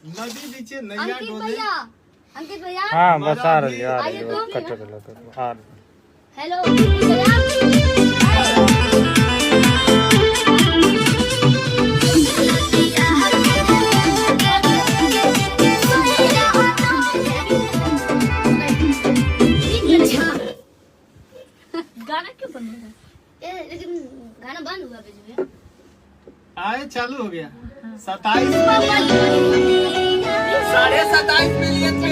नदी नीचे नैया डोले। अंकित भैया हाँ बस आ रही है हेलो भैया गाना क्यों बंद हो गया? लेकिन गाना बंद हुआ बीच में। आए चालू हो गया 27 27.5 मिलियन पे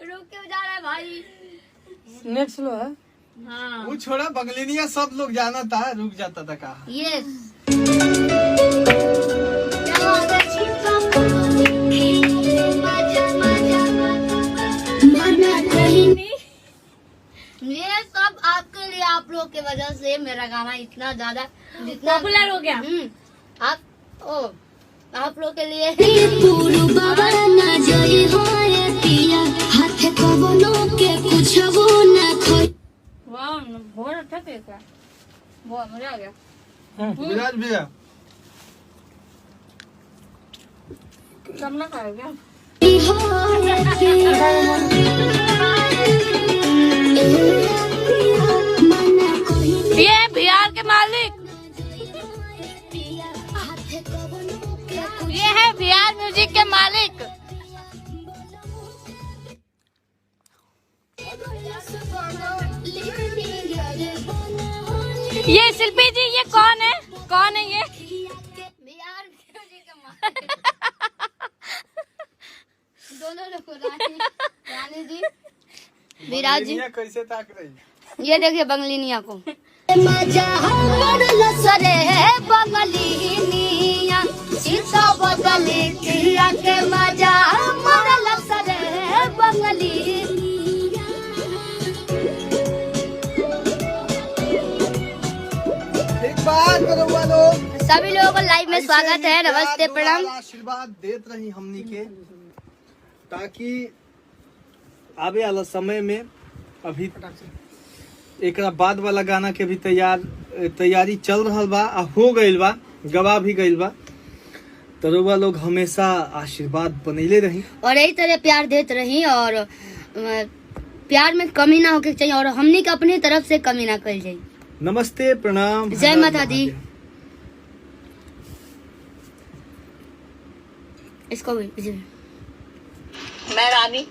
रुक के जा रहा है भाई। नेट स्लो है। हाँ वो छोड़ा बंगलिनिया सब लोग जाना था रुक जाता था कहा। यस ये सब आपके लिए, आप लोग की वजह से मेरा गाना इतना ज्यादा जितना पॉपुलर हो गया। आप लोग के लिए बहुत अच्छा केक है, बहुत मजा आ गया। विराज भैया कम ना खाएगा। ये बिहार के मालिक, ये है बिहार म्यूजिक के मालिक। ये शिल्पी जी ये कौन है? कौन है ये? बिहार म्यूजिक के मालिक। दोनों लोग रानी जी विराज जी कैसे ताक रही। ये देखिए बंगलिनिया को। सरे बंगलिनिया सीता बदली किया के मजा मरल सरे बंगलिनिया। एक बात करो वालों, सभी लोगों को लाइव में स्वागत है, नमस्ते प्रणाम। आशीर्वाद देत रही हमनी के ताकि आवे वाला समय में अभी एक बाद वाला गाना के भी तैयारी चल रहा बा, हो गइल बा, गवा भी गइल बा। तो रउआ लोग हमेशा आशीर्वाद बनैले रही और यही तरह प्यार देते रही और प्यार में कमी ना होके चाहिए और हमनी के अपनी तरफ से कमी ना कर जाए। नमस्ते प्रणाम जय माता दी। इसको भी मैं रानी